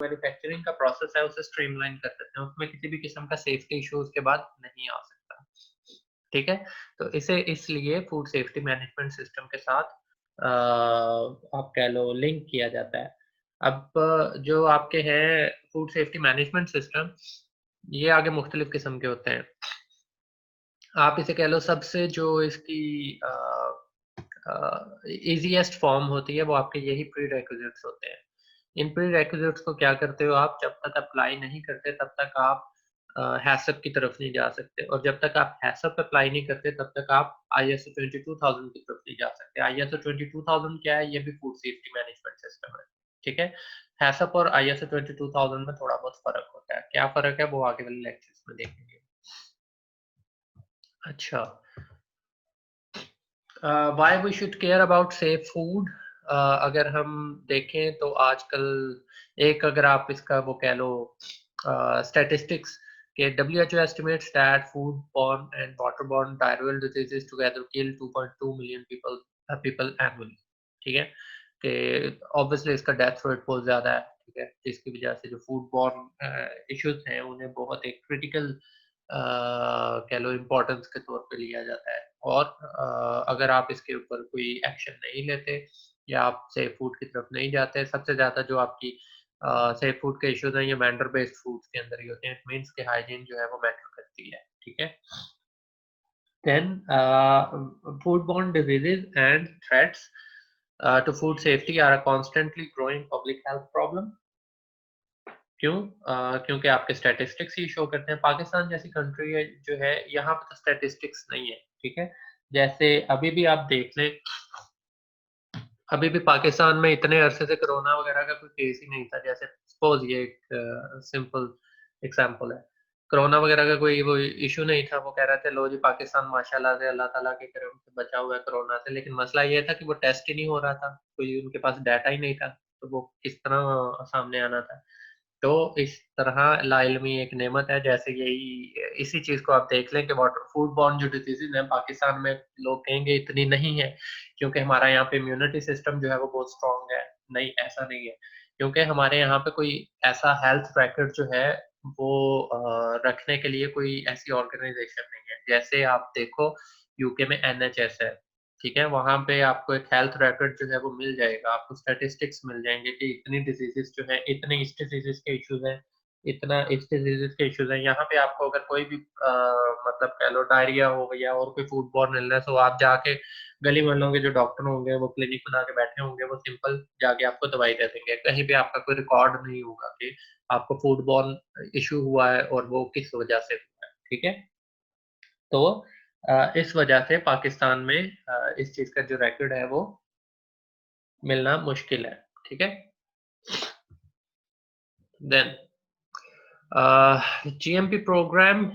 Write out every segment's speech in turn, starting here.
Manufacturing का process है उसे स्ट्रीमलाइन कर देते हैं, उसमें किसी भी किस्म का सेफ्टी इश्यू उसके बाद नहीं आ सकता, ठीक है? तो इसे इसलिए फूड सेफ्टी मैनेजमेंट सिस्टम के साथ आप कह लो लिंक किया जाता है। अब जो आपके हैं फूड सेफ्टी मैनेजमेंट सिस्टम, ये आगे मुख्तलिफ किस्म के होते हैं। आप इसे कह लो सबसे जो इसकी ईज़ीएस्ट फॉर्म होती है वो आपके यही प्रीरेक्विज़िट्स होते हैं। इन प्रीरेक्विज़िट्स को क्या करते हो आप जब तक अप्लाई नहीं करते तब तक आप हैसअप की तरफ नहीं जा सकते और जब तक आप हैसअप अप्लाई नहीं करते तब तक आप आईएसओ 22000 की तरफ नहीं जा सकते। आईएसओ 22000 क्या है? ये भी फूड सेफ्टी मैनेजमेंट सिस्टम है, ठीक है? हैसअप और आईएसओ 22000 में थोड़ा बहुत फ़र्क होता है। क्या फ़र्क है वो आगे वाले लेक्चर्स में देखेंगे। अच्छा। Why we should care about safe food अगर हम देखें तो आजकल एक अगर आप इसका वो कह लो स्टैटिस्टिक्स कि WHO estimates that foodborne and waterborne diarrheal diseases together kill 2.2 million people annually, ठीक है? कि ऑब्वियसली इसका डेथ रेट बहुत ज़्यादा है, ठीक है? जिसकी वजह से जो फूडबॉर्न इश्यूज़ हैं उन्हें बहुत एक क्रिटिकल कह लो इम्पोर्टेंस के तौर पे लिया जाता है और अगर आप इसके ऊपर कोई एक्शन नहीं लेते या आप सेफ फूड की तरफ नहीं जाते, सबसे ज़्यादा जो आपकी सेफ फूड के इश्यूज़ हैं ये वेंडर बेस्ड फूड्स के अंदर ही होते हैं। इट मीन्स कि हाइजीन जो है वो मैटर करती है, ठीक है? Then, foodborne diseases and threats to food safety are a constantly growing public health problem. क्यों? क्योंकि आपके स्टैटिस्टिक्स ही शो करते हैं। पाकिस्तान जैसी कंट्री है जो है, यहाँ पे तो स्टैटिस्टिक्स नहीं है, ठीक है? जैसे अभी भी आप देख लें, अभी भी पाकिस्तान में इतने अरसे से कोरोना वगैरह का कोई केस ही नहीं था। जैसे सपोज़ ये एक सिंपल एग्ज़ाम्पल है। कोरोना वगैरह का कोई वो इश्यू नहीं था, वो कह रहे थे लो जी पाकिस्तान माशाल्लाह से अल्लाह ताला के करम से बचा हुआ है कोरोना से, लेकिन मसला ये था कि वो टेस्ट ही नहीं हो रहा था, कोई उनके पास डाटा ही नहीं था, तो वो किस तरह सामने आना था। तो इस तरह लाइल्मी एक नेमत है, जैसे यही इसी चीज़ को आप देख लें कि वाटर फूडबॉर्न जो डिसीज़ेज़ हैं पाकिस्तान में लोग कहेंगे इतनी नहीं है, क्योंकि हमारा यहाँ पे इम्यूनिटी सिस्टम जो है वो बहुत स्ट्रॉन्ग है। नहीं, ऐसा नहीं है, क्योंकि हमारे यहाँ पे कोई ऐसा हेल्थ रिकॉर्ड जो है वो रखने के लिए कोई ऐसी ऑर्गनाइज़ेशन नहीं है। जैसे आप देखो यूके में एनएचएस है, ठीक है? वहाँ पे आपको एक हेल्थ रिकॉर्ड जो है वो मिल जाएगा, आपको स्टैटिस्टिक्स मिल जाएँगे कि इतनी डिसीज़ेज़ जो हैं, इतने इस डिसीज़ेज़ के इश्यूज़ हैं, इतना इस डिसीज़ेज़ के इश्यूज़ हैं। यहाँ पे आपको अगर कोई भी मतलब कह लो डायरिया हो या और कोई फूडबॉर्न इलनेस हो, आप जाके गली मोहल्लों के जो डॉक्टर होंगे, वो क्लिनिक बना के बैठे होंगे, वो सिंपल जाके आपको दवाई दे देंगे। कहीं पे आपका कोई रिकॉर्ड नहीं होगा कि आपको फूडबॉर्न इश्यू हुआ है और वो किस वजह से हुआ है, ठीक है? तो इस वजह से पाकिस्तान में इस चीज़ का जो रिकॉर्ड है वो मिलना मुश्किल है, ठीक है? देन जीएमपी प्रोग्राम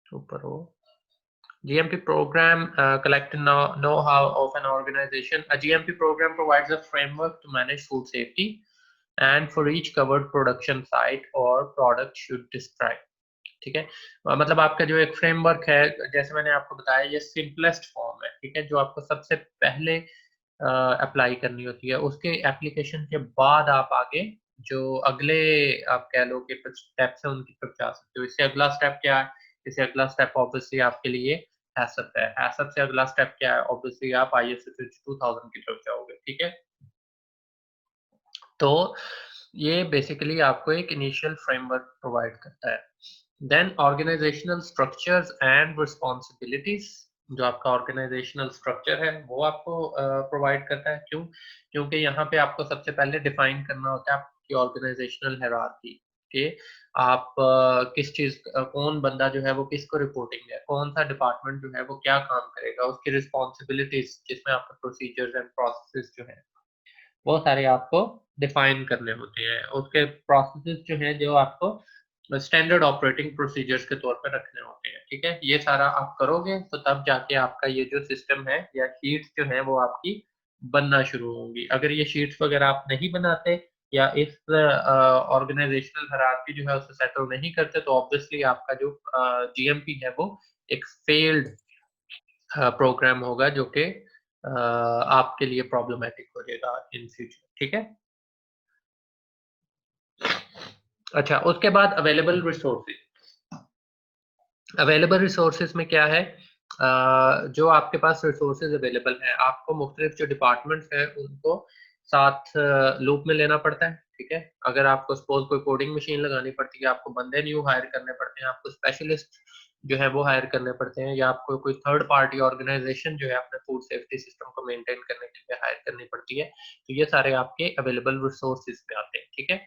ऊपर हो GMP program collect know-how of an organization. A GMP program provides a framework to manage food safety and for each covered production site or product should describe. ठीक है? मतलब आपका जो एक फ्रेमवर्क है, जैसे मैंने आपको बताया ये सिंपलेस्ट फॉर्म है, ठीक है? जो आपको सबसे पहले अप्लाई करनी होती है, उसके एप्लीकेशन के बाद आप आगे जो अगले आप कह लो कि कुछ स्टेप्स हैं उनकी तरफ जा सकते हो। इससे अगला स्टेप क्या है? इससे अगला स्टेप ऑब्वियसली आपके लिए हैसअप है। हैसअप से अगला स्टेप क्या है? ऑब्वियसली आप आईएसओ 22000 की तरफ जाओगे, ठीक है? तो ये बेसिकली आपको एक इनिशियल फ्रेमवर्क प्रोवाइड करता है। Then organizational structures and responsibilities, जो आपका ऑर्गेनाइजेशनल स्ट्रक्चर है वो आपको प्रोवाइड करता है। क्यों? क्योंकि यहाँ पे आपको सबसे पहले डिफाइन करना होता है आपकी ऑर्गेनाइजेशनल हायरार्की कि आप किस चीज़ कौन बंदा जो है वो किसको रिपोर्टिंग है, कौन-सा डिपार्टमेंट जो है वो क्या काम करेगा, उसकी रिस्पॉन्सिबिलिटीज़ जिसमें आपके प्रोसीजर्स एंड प्रोसेसेस जो हैं वो सारे आपको डिफाइन करने होते हैं। उसके प्रोसेसेस जो हैं जो आपको स्टैंडर्ड ऑपरेटिंग प्रोसीजर्स के तौर पे रखने होते हैं, ठीक है? ये सारा आप करोगे तो तब जाके आपका ये जो सिस्टम है या शीट्स जो हैं वो आपकी बनना शुरू होंगी। अगर ये शीट्स वगैरह आप नहीं बनाते या इस ऑर्गेनाइजेशनल हायरार्की जो है उसे सेटल नहीं करते तो ऑब्वियसली आपका जो जीएमपी है वो एक फेल्ड प्रोग्राम होगा जो कि आपके लिए प्रॉब्लमैटिक हो जाएगा इन फ्यूचर, ठीक है? अच्छा, उसके बाद अवेलेबल रिसोर्सेज में क्या है, जो आपके पास रिसोर्सेज अवेलेबल हैं, आपको मुख्तलिफ जो डिपार्टमेंट्स हैं उनको साथ लूप में लेना पड़ता है, ठीक है। अगर आपको सपोज कोई कोडिंग मशीन लगानी पड़ती है, आपको बंदे न्यू हायर करने पड़ते हैं, आपको स्पेशलिस्ट जो है वो हायर करने पड़ते हैं, या आपको कोई थर्ड पार्टी ऑर्गेनाइजेशन जो है अपने फूड सेफ्टी सिस्टम को मेंटेन करने के लिए हायर करनी पड़ती है, तो ये सारे आपके अवेलेबल रिसोर्सेज में आते हैं, ठीक है।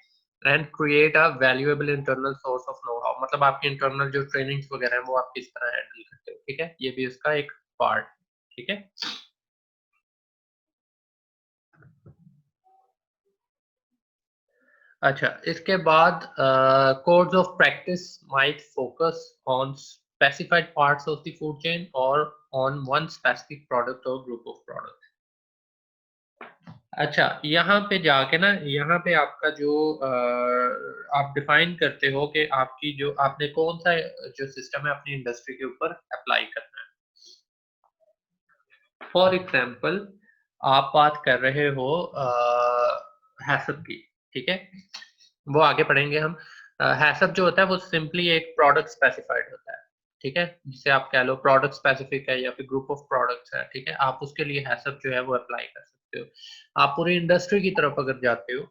And create a valuable internal source of know how, मतलब आपके इंटरनल जो ट्रेनिंग्स वगैरह है वो आप किस तरह हैंडल करते हो, ठीक है। ये भी इसका एक पार्ट, ठीक है। अच्छा, इसके बाद codes of practice might focus on specified parts of the food chain और ऑन वन स्पेसिफिक प्रोडक्ट और ग्रुप ऑफ प्रोडक्ट। अच्छा, यहाँ पे जाके ना, यहाँ पे आपका जो आप डिफाइन करते हो कि आपकी जो आपने कौन सा जो सिस्टम है अपनी इंडस्ट्री के ऊपर अप्लाई करना है। फॉर एग्जाम्पल, आप बात कर रहे हो हैसप की, ठीक है, वो आगे पढ़ेंगे हम। हैसप जो होता है वो सिंपली एक प्रोडक्ट स्पेसिफाइड होता है, ठीक है, जिसे आप कह लो प्रोडक्ट स्पेसिफिक है या फिर ग्रुप ऑफ प्रोडक्ट्स है, ठीक है। आप उसके लिए हैसप जो है वो अप्लाई कर सकते हो। आप पूरी इंडस्ट्री की तरफ अगर जाते हो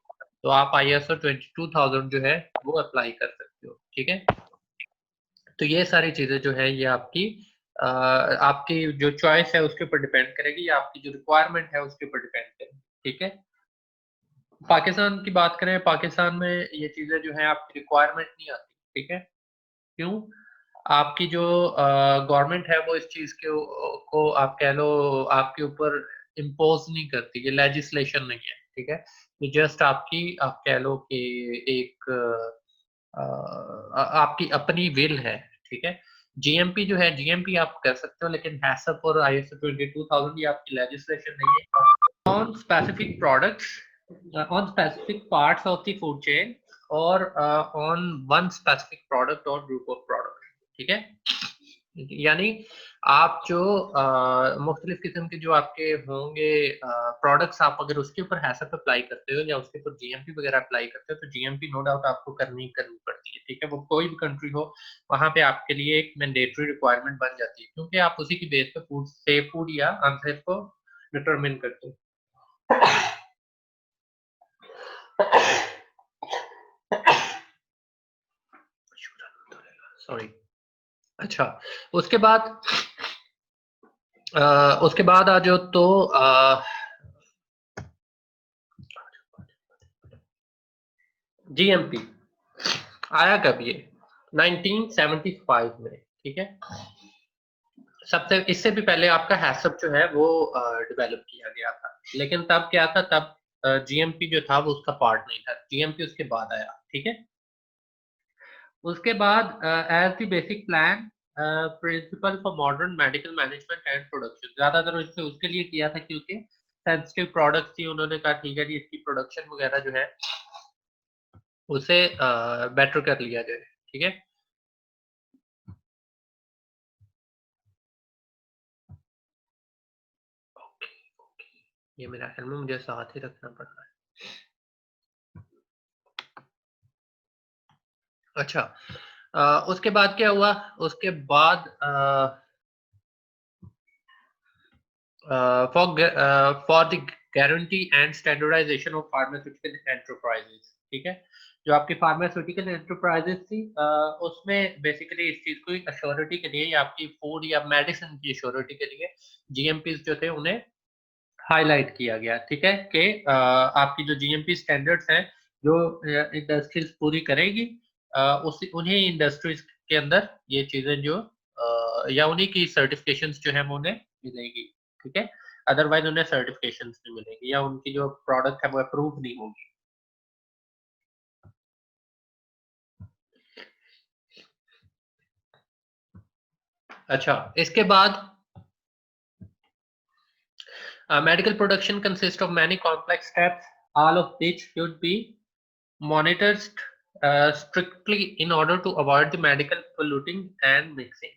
तो आप ISO 22000 जो है वो अप्लाई कर सकते हो, ठीक है। तो ये सारी चीजें जो है ये आपकी जो चॉइस है उसके ऊपर डिपेंड करेगी, या आपकी जो रिक्वायरमेंट है उसके ऊपर डिपेंड करेगी, ठीक है। पाकिस्तान की बात करें, पाकिस्तान में ये चीजें जो है आपकी रिक्वायरमेंट नहीं आती, ठीक है। क्यों? आपकी जो गवर्नमेंट है वो इस चीज को आप कह लो आपके ऊपर इम्पोज नहीं करती, ये लेजिस्लेशन नहीं है, ठीक है। ये जस्ट आपकी आप कह लो कि एक आपकी अपनी विल है, ठीक है। जीएमपी जो है, जीएमपी आप कर सकते हो, लेकिन हैसप और ISO 22000 ये आपकी लेजिस्लेशन नहीं है on specific products, on specific parts of the food chain or on one specific product or group of product, ठीक है। यानी आप जो मुख्तलिफ किस्म के जो आपके होंगे प्रोडक्ट्स, आप अगर उसके ऊपर हैसप अप्लाई करते हो या उसके ऊपर जीएमपी वगैरह अप्लाई करते हो तो जीएमपी नो डाउट आपको करनी पड़ती है, ठीक है। वो कोई भी कंट्री हो, वहां पे आपके लिए एक मैंडेटरी रिक्वायरमेंट बन जाती है, क्योंकि आप उसी की बेस पे फूड, सेफ फूड या अनसेफ को डिटरमिन करते हो। सॉरी। अच्छा, उसके बाद उसके बाद आ जाओ तो जीएमपी आया कब? ये 1975 में, ठीक है। सबसे इससे भी पहले आपका हैसप जो है वो डेवलप किया गया था, लेकिन तब क्या था, तब जीएमपी जो था वो उसका पार्ट नहीं था, जीएमपी उसके बाद आया, ठीक है। उसके बाद as the basic plan principle for modern medical management and production, ज्यादातर इससे उसके लिए किया था क्योंकि सेंसिटिव प्रोडक्ट्स थी, उन्होंने कहा ठीक है जी इसकी प्रोडक्शन वगैरह जो है उसे बेटर कर लिया जाए, ठीक है। ये मेरा ख्याल में मुझे साथ ही रखना पड़ रहा है। अच्छा, उसके बाद क्या हुआ? उसके बाद for the guarantee and standardization of pharmaceutical enterprises, ठीक है। जो आपकी फार्मास्यूटिकल एंटरप्राइजेस थी, उसमें बेसिकली इस चीज को अश्योरिटी के लिए या आपकी फूड या मेडिसिन की अश्योरिटी के लिए जीएमपी जो थे उन्हें हाईलाइट किया गया, ठीक है, कि आपकी जो जीएमपी स्टैंडर्ड्स हैं जो इंडस्ट्रीज पूरी करेगी, उसी उन्हीं इंडस्ट्रीज के अंदर ये चीजें जो या उन्हीं की सर्टिफिकेशंस जो है वो उन्हें मिलेगी, ठीक है। अदरवाइज उन्हें सर्टिफिकेशंस नहीं मिलेगी या उनकी जो प्रोडक्ट है वो अप्रूव नहीं होगी। अच्छा, इसके बाद medical production consists of many complex steps, all of which should be monitored strictly in order to avoid the medical polluting and mixing,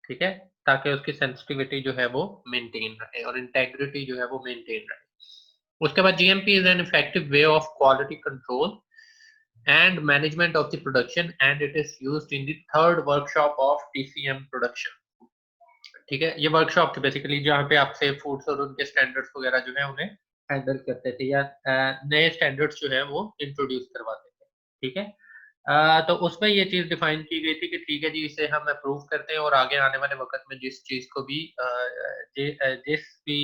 ठीक है, ताकि उसकी सेंसिटिविटी जो है वो मेंटेन रहे और इंटेग्रिटी जो है वो मेंटेन रहे। उसके बाद GMP is an effective way of quality control and management of the production, and it is used in the third workshop of TCM production. ठीक है, ये वर्कशॉप थी बेसिकली जहाँ पे आप सेफ फूड्स और उनके स्टैंडर्ड्स वगैरह जो है उन्हें हैंडल करते थे या नए स्टैंडर्ड्स जो है वो इंट्रोड्यूस करवाते थे। ठीक है, तो उसमें ये चीज़ डिफाइन की गई थी कि ठीक है जी, इसे हम अप्रूव करते हैं और आगे आने वाले वक्त में जिस चीज़ को भी जिस भी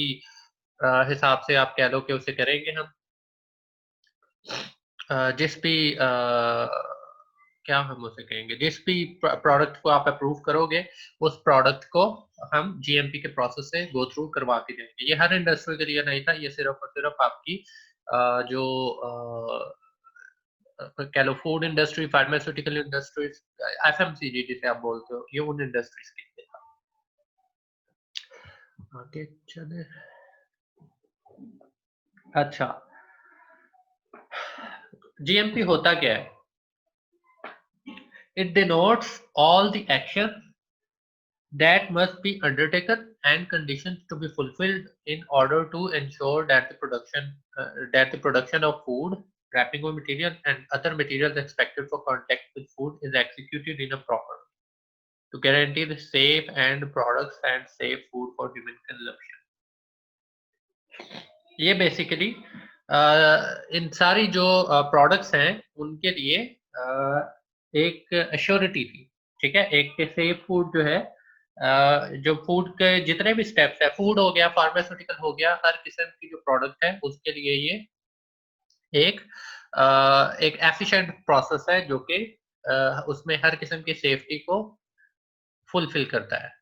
हिसाब से आप कह लो कि उसे करेंगे हम, जिस भी क्या हम उसे कहेंगे, जिस भी प्रोडक्ट को आप अप्रूव करोगे उस प्रोडक्ट को हम जीएमपी के प्रोसेस से गो थ्रू करवा के देंगे। ये हर इंडस्ट्री के लिए नहीं था, ये सिर्फ और सिर्फ आपकी जो कह लो food industry, pharmaceutical industries, FMCG जिसे आप बोलते हो, ये उन इंडस्ट्रीज के लिए था। आगे चले। अच्छा, जीएमपी होता क्या है? It denotes all the actions that must be undertaken and conditions to be fulfilled in order to ensure that the production of food, wrapping of material, and other materials expected for contact with food is executed in a proper way to guarantee the safe and products and safe food for human consumption. ये basically इन सारी जो products हैं उनके लिए एक assurity थी। ठीक है, एक सेफ फूड जो है, जो फूड के जितने भी स्टेप्स है, फूड हो गया, फार्मास्यूटिकल हो गया, हर किस्म की जो प्रोडक्ट है उसके लिए ये एक एक एफिशिएंट प्रोसेस है जो कि उसमें हर किस्म की सेफ्टी को फुलफिल करता है।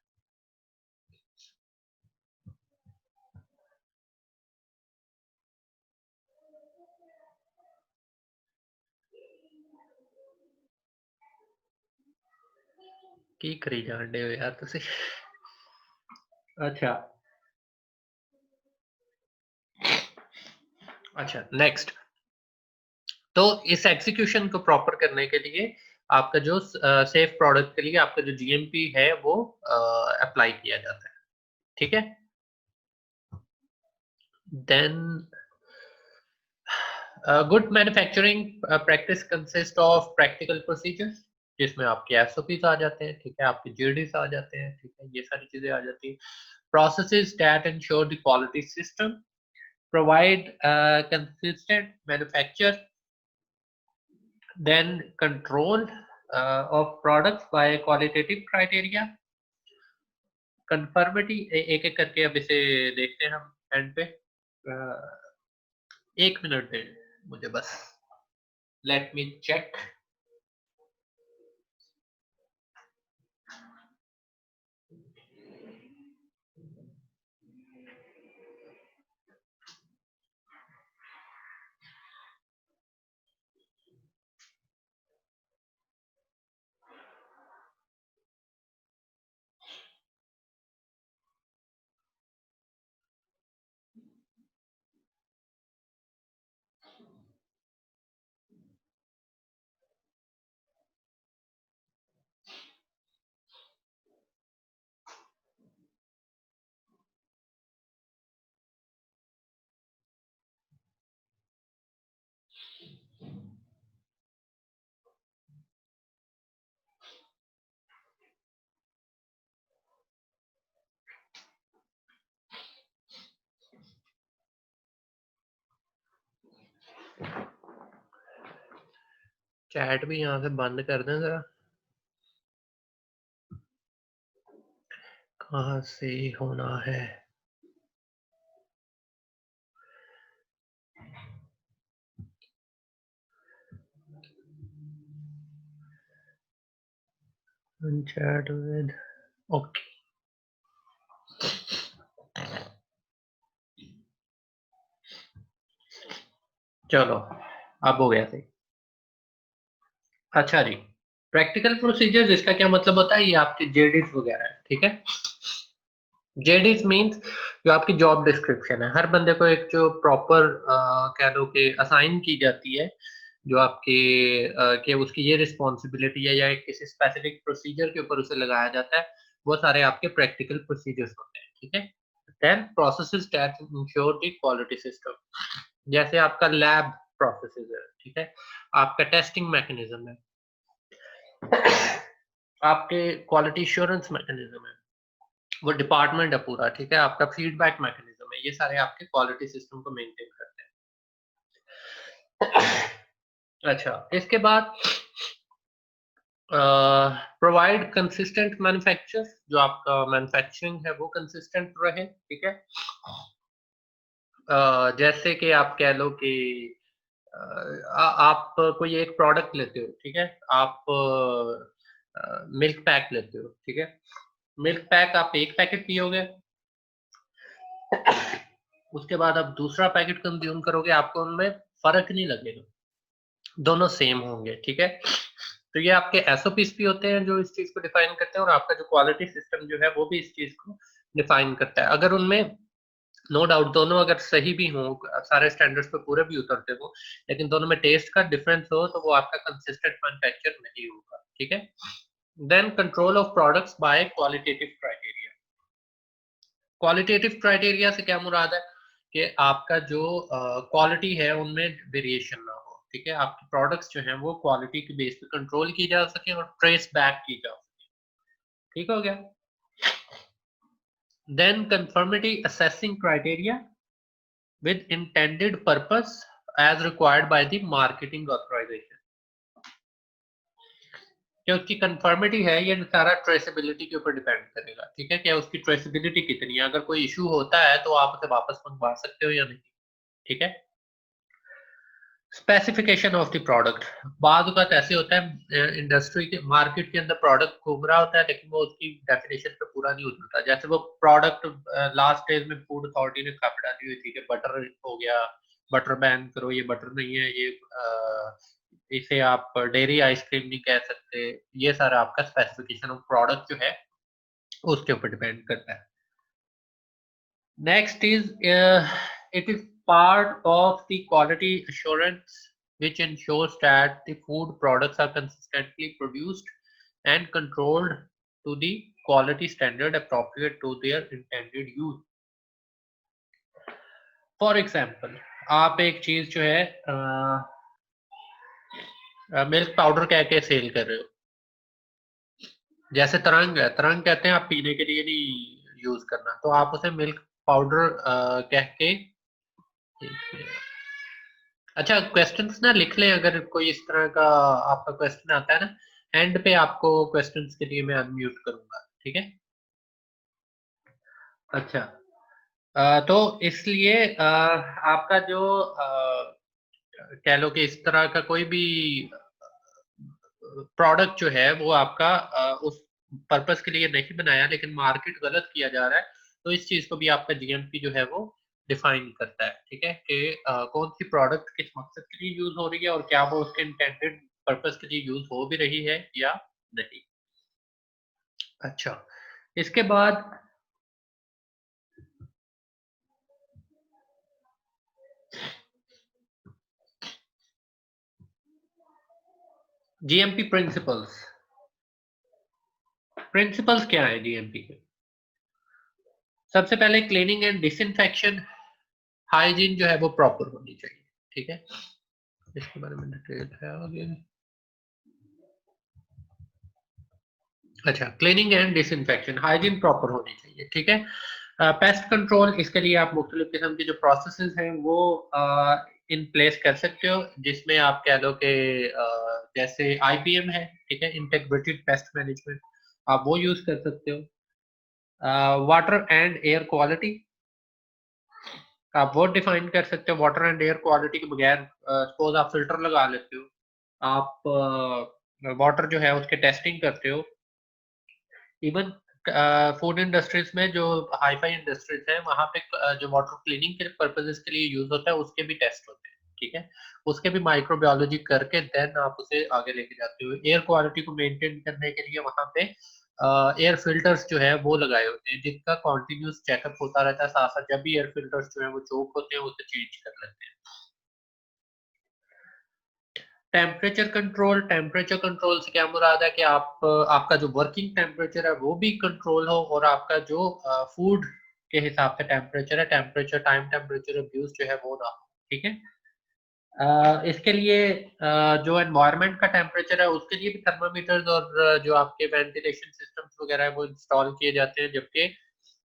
की करी जान हो यार तुसी। अच्छा अच्छा, नेक्स्ट। तो इस एग्जीक्यूशन को प्रॉपर करने के लिए आपका जो सेफ प्रोडक्ट के लिए आपका जो जीएमपी है वो अप्लाई किया जाता है। ठीक है, then good manufacturing practice consist of practical procedures, जिसमें आपके एसओपीज आ जाते हैं। ठीक है, आपके जीडीस आ जाते हैं। ठीक है, ये सारी चीजें आ जाती हैं। Processes that ensure the quality system, provide consistent manufacture, then control of products by qualitative criteria, conformity। एक एक करके अब इसे देखते हैं हम एंड पे। एक मिनट दे मुझे बस, लेट मी चेक। चैट भी यहाँ से बंद कर दें जरा, कहाँ से होना है? चैट विद, ओके चलो अब हो गया सही। अच्छा जी, प्रैक्टिकल प्रोसीजर्स इसका क्या मतलब होता है? ये आपके जेडीज वगैरह है। ठीक है, जेडीज मींस जो आपकी जॉब डिस्क्रिप्शन है, हर बंदे को एक जो प्रॉपर कह लो कि असाइन की जाती है, जो आपके कि उसकी ये रिस्पॉन्सिबिलिटी है या एक किसी स्पेसिफिक प्रोसीजर के ऊपर उसे लगाया जाता है, वो सारे आपके प्रैक्टिकल प्रोसीजर्स होते हैं। ठीक है, then processes that ensure the quality system, जैसे आपका लैब प्रोसेसेस है, ठीक है, आपका टेस्टिंग मैकेनिज्म है, आपके क्वालिटी एश्योरेंस मैकेनिज्म है, वो डिपार्टमेंट है पूरा, ठीक है, आपका फीडबैक मैकेनिज्म है, ये सारे आपके क्वालिटी सिस्टम को मेंटेन करते हैं। अच्छा, इसके बाद प्रोवाइड कंसिस्टेंट मैन्युफैक्चर, जो आपका मैन्युफैक्चरिंग है वो कंसिस्टेंट रहे, ठीक है। जैसे कि आप कह लो कि आप कोई एक प्रोडक्ट लेते हो, ठीक है, आप मिल्क पैक लेते हो, ठीक है, मिल्क पैक आप एक पैकेट पियोगे, उसके बाद आप दूसरा पैकेट कंज्यूम करोगे, आपको उनमें फर्क नहीं लगेगा, दोनों सेम होंगे, ठीक है। तो ये आपके एसओपीस भी होते हैं जो इस चीज को डिफाइन करते हैं, और आपका जो क्वालिटी सिस्टम जो है वो भी इस चीज को डिफाइन करता है। अगर उनमें नो डाउट दोनों अगर सही भी हो, सारे स्टैंडर्ड्स पे पूरे भी उतरते हो, लेकिन दोनों में टेस्ट का डिफरेंस हो, तो वो आपका कंसिस्टेंट मैन्युफैक्चर नहीं होगा, ठीक है। Then control of products by qualitative criteria. Qualitative criteria से क्या मुराद है कि आपका जो क्वालिटी है उनमें वेरिएशन ना हो, ठीक है, आपकी प्रोडक्ट्स जो हैं वो क्वालिटी के बेस पे कंट्रोल की जा सके और ट्रेस बैक की जा सके, ठीक हो गया। Then conformity assessing criteria with intended purpose as required by the marketing authorization। क्या उसकी कंफर्मिटी है, ये सारा ट्रेसेबिलिटी के ऊपर डिपेंड करेगा, ठीक है, क्या उसकी ट्रेसेबिलिटी कितनी है, अगर कोई इशू होता है तो आप उसे वापस मंगवा सकते हो या नहीं, ठीक है। स्पेसिफिकेशन ऑफ द प्रोडक्ट, बाद वक्त ऐसे होता है इंडस्ट्री के मार्केट के अंदर प्रोडक्ट घूम रहा होता है लेकिन वो उसकी डेफिनेशन पे पूरा नहीं उतरता, जैसे वो प्रोडक्ट लास्ट डेज में फूड अथॉरिटी ने खबर डाली हुई थी कि बटर हो गया, बटर बैन करो, ये बटर नहीं है, ये इसे आप डेयरी आइसक्रीम नहीं कह सकते, ये सारा आपका स्पेसिफिकेशन ऑफ प्रोडक्ट जो है उसके ऊपर डिपेंड करता है। Next is it is part of the quality assurance which ensures that the food products are consistently produced and controlled to the quality standard appropriate to their intended use. For example, आप एक चीज जो है milk powder कह के cell कर रहे हो, जैसे तरंग है, तरंग कहते हैं आप पीने के लिए नहीं यूज करना, तो आप उसे मिल्क पाउडर कह के, अच्छा क्वेश्चंस ना लिख लें, अगर कोई इस तरह का आपका क्वेश्चन आता है ना, एंड पे आपको क्वेश्चंस के लिए मैं अनम्यूट करूंगा, ठीक है। अच्छा तो इसलिए आपका जो कह लो कि इस तरह का कोई भी प्रोडक्ट जो है वो आपका उस पर्पस के लिए नहीं बनाया लेकिन मार्केट गलत किया जा रहा है, तो इस चीज को भी आपका जीएमपी जो है वो डिफाइन करता है, ठीक है, कि कौन सी प्रोडक्ट किस मकसद के लिए यूज हो रही है और क्या वो उसके इंटेंडेड पर्पस के लिए यूज हो भी रही है या नहीं। अच्छा, इसके बाद जीएमपी प्रिंसिपल्स। प्रिंसिपल्स क्या है जीएमपी के? सबसे पहले क्लीनिंग एंड डिसइंफेक्शन, हाइजीन जो है वो प्रॉपर होनी चाहिए, ठीक है, इसके बारे में डिटेल है आगे। अच्छा, cleaning and disinfection, hygiene proper होनी चाहिए, ठीक है। पेस्ट कंट्रोल, इसके लिए आप मुख्तलिफ किस्म की जो प्रोसेसेस हैं वो इन प्लेस कर सकते हो, जिसमें आप कह लो कि जैसे आईपीएम है, ठीक है, इंटीग्रेटेड पेस्ट मैनेजमेंट, आप वो यूज कर सकते हो। वाटर एंड एयर क्वालिटी, आप वो डिफाइन कर सकते हो, वाटर एंड एयर क्वालिटी के बगैर सपोज आप फिल्टर लगा लेते हो, आप वाटर जो है उसके टेस्टिंग करते हो, इवन फूड इंडस्ट्रीज में जो हाई फाई इंडस्ट्रीज है वहां पे जो वाटर क्लीनिंग के पर्पजेस के लिए यूज होता है उसके भी टेस्ट होते हैं, ठीक है, उसके भी माइक्रोबायोलॉजी करके देन आप उसे आगे लेके जाते हो। एयर क्वालिटी को मेंटेन करने के लिए वहां पे एयर फिल्टर्स जो है वो लगाए होते हैं जिनका कॉन्टिन्यूस चेकअप होता रहता है, साथ साथ जब भी एयर फिल्टर्स जो है वो चोक होते हैं उसे चेंज कर लेते हैं। टेम्परेचर कंट्रोल, टेम्परेचर कंट्रोल से क्या मुराद है कि आप आपका जो वर्किंग टेम्परेचर है वो भी कंट्रोल हो और आपका जो फूड के हिसाब से टेम्परेचर है, टेम्परेचर टाइम टेम्परेचर अब्यूज जो है वो ना हो, ठीक है। इसके लिए जो एनवायरनमेंट का टेम्परेचर है उसके लिए भी थर्मामीटर्स और जो आपके वेंटिलेशन सिस्टम्स वगैरह है वो इंस्टॉल किए जाते हैं, जबकि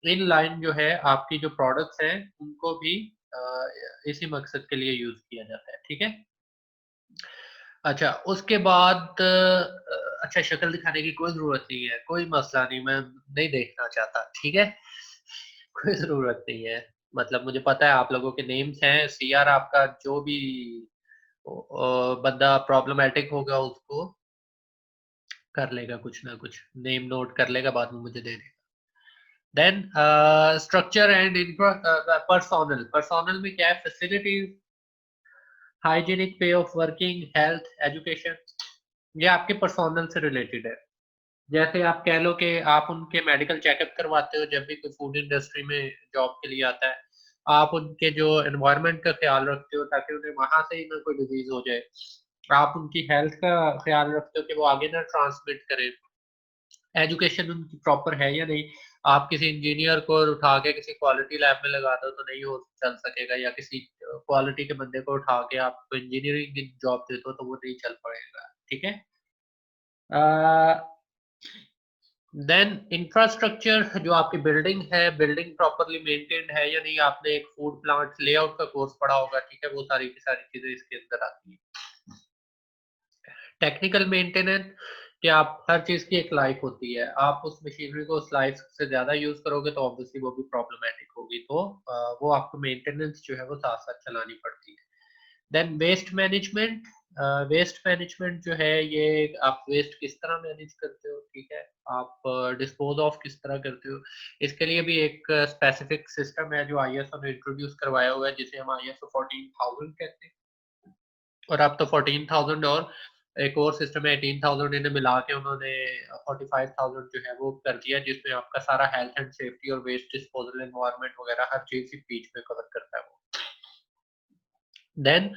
इन लाइन जो है आपकी जो प्रोडक्ट्स हैं उनको भी इसी मकसद के लिए यूज किया जाता है। ठीक है, अच्छा उसके बाद अच्छा शक्ल दिखाने की कोई जरूरत नहीं है, कोई मसला नहीं, मैं नहीं देखना चाहता। ठीक है, कोई जरूरत नहीं है, मतलब मुझे पता है आप लोगों के नेम्स हैं, सीआर आपका जो भी बंदा प्रॉब्लमेटिक होगा उसको कर लेगा, कुछ ना कुछ नेम नोट कर लेगा, बाद में मुझे दे देगा। Then structure and personnel, personnel में क्या है, facilities, hygienic way of working, health, education, ये आपके पर्सोनल से रिलेटेड है। जैसे आप कह लो कि आप उनके मेडिकल चेकअप करवाते हो जब भी कोई फूड इंडस्ट्री में जॉब के लिए आता है, आप उनके जो एनवायरनमेंट का ख्याल रखते हो ताकि उन्हें वहां से ही ना कोई डिजीज हो जाए, आप उनकी हेल्थ का ख्याल रखते हो कि वो आगे ना ट्रांसमिट करे, एजुकेशन उनकी प्रॉपर है या नहीं। आप किसी इंजीनियर को उठा के किसी क्वालिटी लैब में लगा दो तो नहीं हो चल सकेगा, या किसी क्वालिटी के बंदे को उठा के आप इंजीनियरिंग की जॉब दे दो तो वो नहीं चल पाएगा। ठीक है, देन इंफ्रास्ट्रक्चर, जो आपकी बिल्डिंग है, बिल्डिंग प्रॉपरली मेंटेन्ड है या नहीं, आपने एक फूड प्लांट लेआउट का कोर्स पढ़ा होगा। ठीक है, वो सारी की सारी चीजें इसके अंदर आती हैं। टेक्निकल मेंटेनेंस, कि आप हर चीज की एक लाइफ होती है, आप उस मशीनरी को उस लाइफ से ज्यादा यूज करोगे तो ऑब्वियसली वो भी प्रॉब्लमेटिक होगी, तो वो आपको मेंटेनेंस जो है वो साथ साथ चलानी पड़ती है। Then waste management, waste management जो है ये आप वेस्ट किस तरह मैनेज करते हो, ठीक है, आप डिस्पोज ऑफ किस तरह करते हो, इसके लिए भी एक स्पेसिफिक सिस्टम है जो आईएसओ ने इंट्रोड्यूस करवाया हुआ है, जिसे हम आईएसओ 14000 कहते हैं। और अब तो 14000 और एक और सिस्टम है 18000, इन्हें मिला के उन्होंने 45000 जो है वो कर दिया, जिसमें आपका सारा हेल्थ एंड सेफ्टी और वेस्ट डिस्पोजल एनवायरनमेंट वगैरह हर चीज ही बीच में कवर करता है वो। Then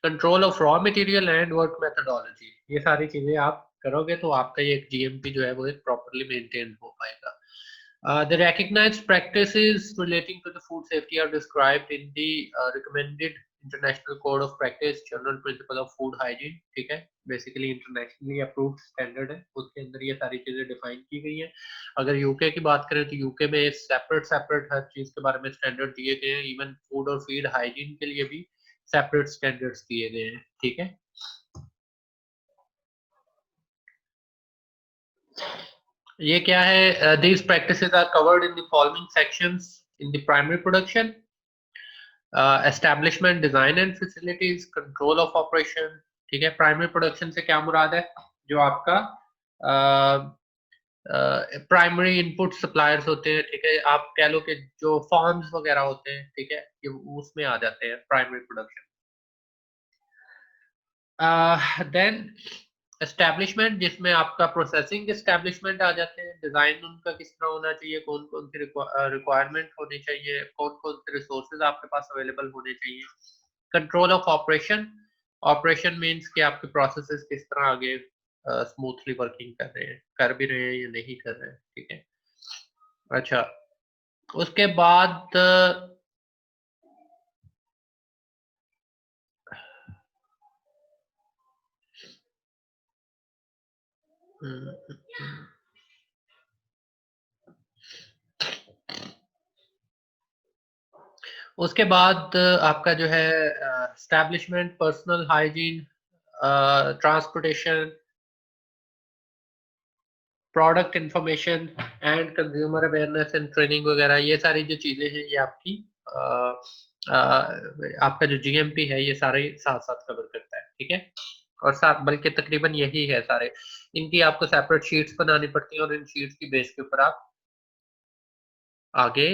control of raw material and work methodology, ये सारी चीजें आप करोगे तो आपका ये एक जीएमपी जो है वो एक प्रॉपरली मेंटेन हो पाएगा। The recognized practices relating to the food safety are described in the recommended International Code of Practice, General Principle of Food Hygiene। ठीक है, बेसिकली इंटरनेशनली अप्रूव्ड स्टैंडर्ड है, उसके अंदर ये सारी चीजें डिफाइन की गई हैं। अगर यूके की बात करें तो यूके में सेपरेट सेपरेट हर चीज के बारे में स्टैंडर्ड दिए गए हैं, इवन फूड और फीड हाइजीन के लिए भी सेपरेट स्टैंडर्ड्स दिए गए हैं। ठीक है, ये क्या है, these practices are covered in the following sections in the primary production, establishment, design and facilities, control of operation. ठीक है, प्राइमरी प्रोडक्शन से क्या मुराद है, जो आपका प्राइमरी इनपुट सप्लायर्स होते हैं। ठीक है, आप कह लो कि जो फॉर्म्स वगैरह होते हैं, ठीक है, ये उसमें आ जाते हैं प्राइमरी प्रोडक्शन। देन एस्टैब्लिशमेंट, जिसमें आपका प्रोसेसिंग एस्टैब्लिशमेंट आ जाते हैं, डिजाइन उनका किस तरह होना चाहिए, कौन कौन सी रिक्वायरमेंट होनी चाहिए, कौन कौन से रिसोर्सेज आपके पास अवेलेबल होने चाहिए। Control of operation, operation means कि आपके प्रोसेसेस किस तरह आगे स्मूथली वर्किंग कर रहे हैं, कर भी रहे हैं या नहीं कर रहे हैं। ठीक है, अच्छा उसके बाद उसके बाद आपका जो है establishment, personal hygiene, transportation, product information and consumer awareness and training वगैरह, ये सारी जो चीजें हैं ये आपकी आपका जो जीएमपी है ये सारे साथ साथ कवर करता है। ठीक है, और साथ बल्कि तकरीबन यही है सारे, इनकी आपको सेपरेट शीट्स बनानी पड़ती है और इन शीट्स की बेस के ऊपर आप आगे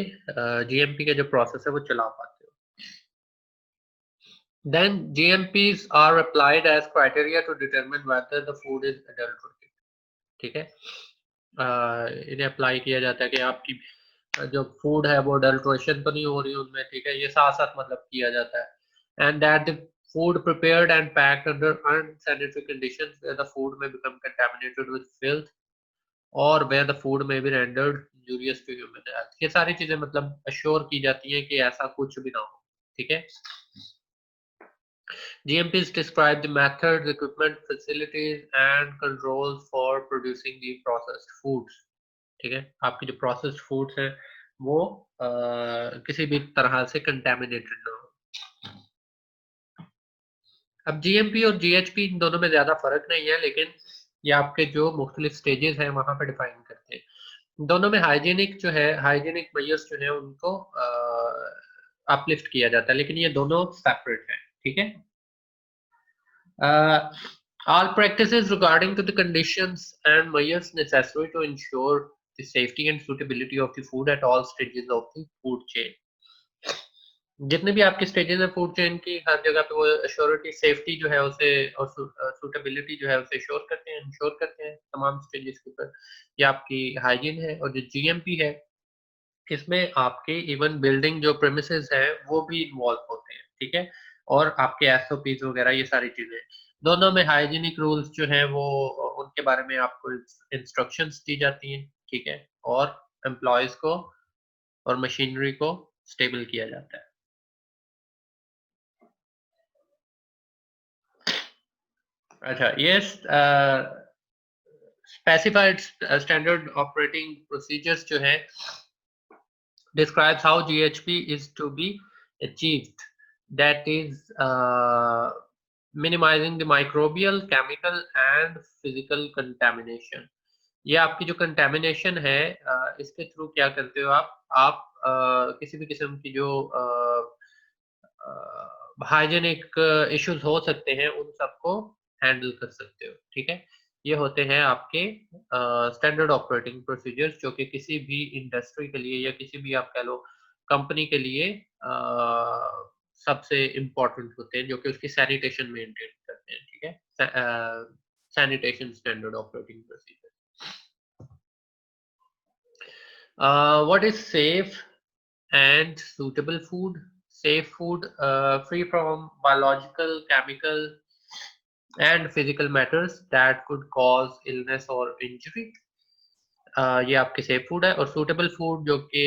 जीएमपी के जो प्रोसेस है वो चला पाते हो। Then GMPs are applied as criteria to determine whether the food is adulterated। ठीक है, इन्हें अप्लाई किया जाता है कि आपकी जो फूड है वो अडल्ट्रेशन तो नहीं हो रही उनमें। ठीक है, ये साथ साथ मतलब किया जाता है। And that the food prepared and packed under unsanitary conditions where the food may become contaminated with filth or where the food may be rendered injurious to human health, ये सारी चीजें मतलब अश्योर की जाती हैं कि ऐसा कुछ भी ना हो। ठीक है, GMPs describe the methods, equipment, facilities and controls for producing the processed foods. ठीक है, आपकी जो प्रोसेस्ड फूड्स है वो किसी भी तरह से कंटेमिनेटेड ना हो। अब जीएमपी और जीएचपी इन दोनों में ज्यादा फर्क नहीं है, लेकिन ये आपके जो मुख्तलिफ स्टेजेस हैं वहां पर डिफाइन करते हैं। दोनों में हाइजीनिक जो है, हाइजीनिक मेजर्स जो है उनको अपलिफ्ट किया जाता है, लेकिन ये दोनों सेपरेट हैं। ठीक है। All practices regarding to the conditions and measures necessary to ensure the safety and suitability of the food at all stages of the food chain. जितने भी आपके स्टेजेस हैं फूड चेन की, हर जगह पे वो एश्योरिटी, सेफ्टी जो है उसे और सूटेबिलिटी जो है उसे इंश्योर करते हैं तमाम स्टेजेस के ऊपर। ये आपकी हाइजीन है। और जो जीएमपी है इसमें आपके इवन बिल्डिंग जो प्रेमिसेस है वो भी इन्वॉल्व होते हैं। ठीक है। और आपके एसओपीज वगैरह ये सारी चीजें, दोनों में हाइजीनिक रूल्स जो है वो उनके बारे में आपको इंस्ट्रक्शंस दी जाती हैं। ठीक है। और एम्प्लॉयज को और मशीनरी को स्टेबल किया जाता है। अच्छा, ये स्पेसिफाइड स्टैंडर्ड ऑपरेटिंग प्रोसीजर्स जो है describes how GHP is to be achieved, that is minimizing the microbial, chemical and physical contamination। ये आपकी जो कंटेमिनेशन है इसके थ्रू क्या करते हो आप किसी भी किस्म की जो हाइजेनिक इश्यूज हो सकते हैं उन सबको हैंडल कर सकते हो। ठीक है। ये होते हैं आपके स्टैंडर्ड ऑपरेटिंग प्रोसीजर्स, जो कि किसी भी इंडस्ट्री के लिए या किसी भी आप कह लो कंपनी के लिए सबसे इम्पोर्टेंट होते हैं, जो कि उसकी सैनिटेशन मेंटेन करते हैं। ठीक है। Sanitation standard operating procedure. What is safe and suitable food? Safe food, free from biological, chemical and physical matters that could cause illness or injury। ये आपके सेफ फूड है। और सूटेबल फूड जो कि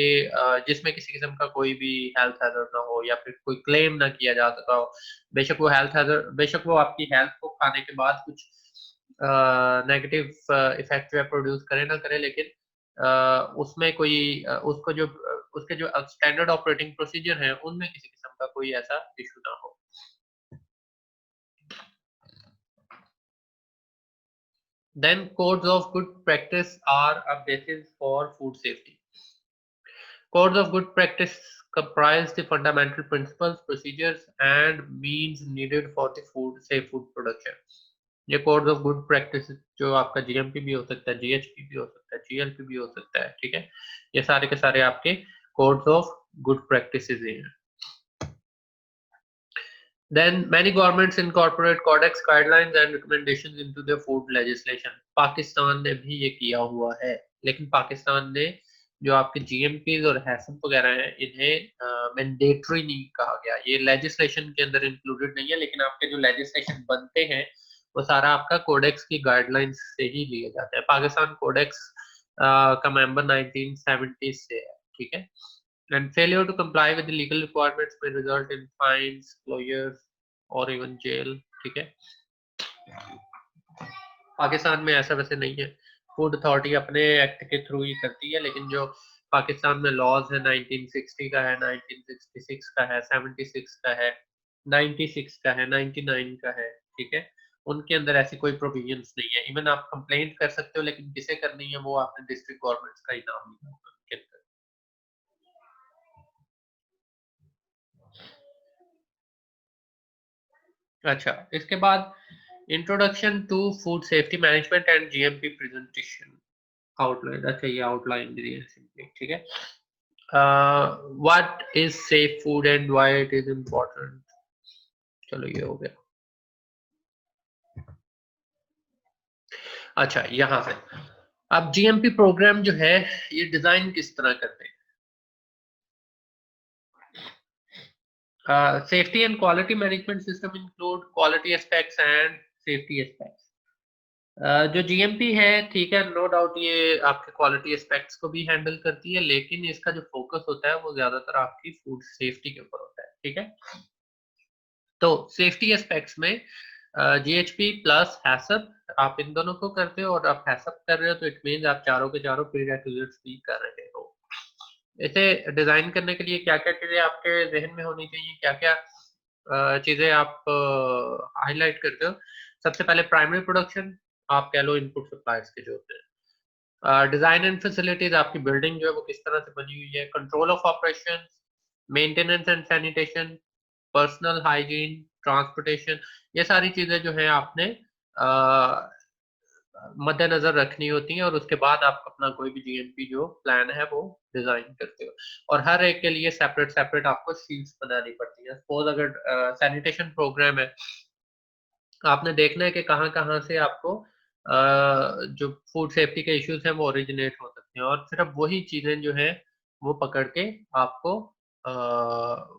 जिसमें किसी किस्म का कोई भी हेल्थ हैजर्ड ना हो या फिर कोई क्लेम ना किया जा सका हो। बेशक वो हेल्थ हैजर्ड, बेशक वो आपकी हेल्थ को खाने के बाद कुछ नेगेटिव इफेक्ट जो है प्रोड्यूस करे ना करे, लेकिन उसमें कोई उसको जो उसके जो स्टैंडर्ड ऑपरेटिंग प्रोसीजर है उनमें किसी किस्म का कोई ऐसा इशू ना हो। Then codes of good practice are a basis for food safety। Codes of good practice comprise the fundamental principles, procedures and means needed for the safe food production। ये कोड्स ऑफ गुड प्रैक्टिस जो आपका GMP भी हो सकता है, GHP भी हो सकता है, जीएलपी भी हो सकता है। ठीक है। ये सारे के सारे आपके कोड्स ऑफ गुड प्रैक्टिसेस हैं। Then many governments incorporate codex guidelines and recommendations into their food legislation। Pakistan ने भी ये किया हुआ है, लेकिन पाकिस्तान ने जो आपके जीएमपीज और हैसम वगैरह हैं इन्हें मैंडेटरी नहीं कहा गया। ये लेजिस्लेशन के अंदर इंक्लूडेड नहीं है, लेकिन आपके जो लेजिस्लेशन बनते हैं वो सारा आपका कोडेक्स की गाइडलाइंस से ही लिया जाता है। पाकिस्तान कोडेक्स का मेंबर 1970 से है। ठीक है। And failure to comply with the legal requirements may result in fines, closures or even jail। ठीक है। पाकिस्तान में ऐसा वैसे नहीं है, फूड अथॉरिटी अपने एक्ट के थ्रू ही करती है, लेकिन जो पाकिस्तान में लॉज है 1960 का है, 1966 का है, 76 का है, 96 का है, 99 का है। ठीक है। उनके अंदर ऐसी कोई प्रोविजंस नहीं है। इवन आप कंप्लेंट कर सकते हो, लेकिन किसे करनी है वो आपने डिस्ट्रिक्ट गवर्नमेंट्स का ही नाम लिया होगा उनके अंदर। अच्छा, इसके बाद introduction to food safety management and GMP presentation outline. अच्छा, ये आउटलाइन दी है सिंपली। ठीक है। What is safe food and why it is important. चलो ये हो गया। अच्छा, यहाँ से अब जीएमपी प्रोग्राम जो है ये डिजाइन किस तरह करते हैं। Safety and quality management system include quality aspects and safety aspects. जो जीएमपी है, ठीक है, नो डाउट ये आपके क्वालिटी एस्पेक्ट्स को भी हैंडल करती है, लेकिन इसका जो फोकस होता है वो ज्यादातर आपकी फूड सेफ्टी के ऊपर होता है। ठीक है। तो सेफ्टी एस्पेक्ट्स में जीएचपी प्लस हैसअप आप इन दोनों को करते हो, और आप हैसअप कर रहे हो तो इट मीन्स आप चारों के चारों प्रीरेक्विजिट्स भी कर रहे हो। इसे डिजाइन करने के लिए क्या-क्या चीजें आपके ज़हन में होनी चाहिए, क्या-क्या चीजें आप हाइलाइट करते हो? सबसे पहले प्राइमरी प्रोडक्शन, आप कह लो इनपुट सप्लायर्स के जो होते हैं। डिजाइन एंड फैसिलिटीज, आपकी बिल्डिंग जो है वो किस तरह से बनी हुई है, control of operations, maintenance and sanitation, personal hygiene, transportation, ये सारी चीजें जो है आपने अ, मद्देनजर रखनी होती हैं, और उसके बाद आप अपना कोई भी जीएमपी जो प्लान है वो डिजाइन करते हो, और हर एक के लिए सेपरेट सेपरेट आपको शीट्स बनानी पड़ती हैं। सपोज अगर सैनिटेशन प्रोग्राम है, आपने देखना है कि कहाँ-कहाँ से आपको जो फूड सेफ्टी के इश्यूज़ हैं वो ओरिजिनेट हो सकते हैं, और सिर्फ़ वही चीज़ें जो हैं वो पकड़ के आपको अ,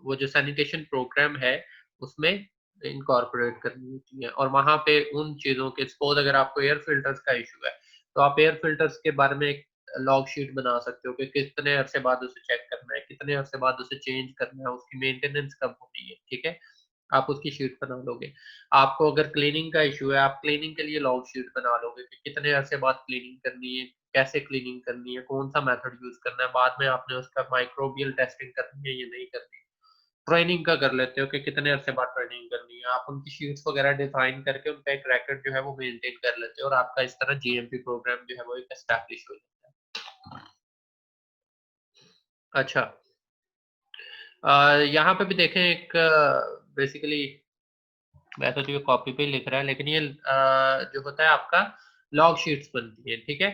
वो जो सैनिटेशन प्रोग्राम है उसमें इनकॉर्पोरेट करनी होती है, और वहाँ पे उन चीज़ों के सपोज़ अगर आपको एयर फ़िल्टर्स का इश्यू है, तो आप एयर फ़िल्टर्स के बारे में एक लॉग शीट बना सकते हो कि कितने अरसे बाद उसे चेक करना है, कितने अरसे बाद उसे चेंज करना है, उसकी मेंटेनेंस कब होनी है, ठीक है? आप उसकी शीट बना लोगे। आपको अगर क्लीनिंग का इश्यू है, आप क्लीनिंग के लिए लॉग शीट बना लोगे कि कितने अरसे बाद क्लीनिंग करनी है, कैसे क्लीनिंग करनी है, कौन-सा मेथड यूज़ करना है, बाद में आपने उसका माइक्रोबियल टेस्टिंग करनी है या नहीं करनी है। ट्रेनिंग का कर लेते हो कि कितने अरसे बाद ट्रेनिंग करनी है, आप उनकी शीट्स वगैरह डिज़ाइन करके उनका एक रिकॉर्ड जो है वो मेंटेन कर लेते हो, और आपका इस तरह जीएमपी प्रोग्राम जो है वो एक एस्टेब्लिश हो जाता है। अच्छा, यहाँ पे भी देखें एक बेसिकली वैसे तो ये कॉपी पे ही लिख रहा है, लेकिन ये जो होता है आपका लॉग शीट्स बनती है, ठीक है?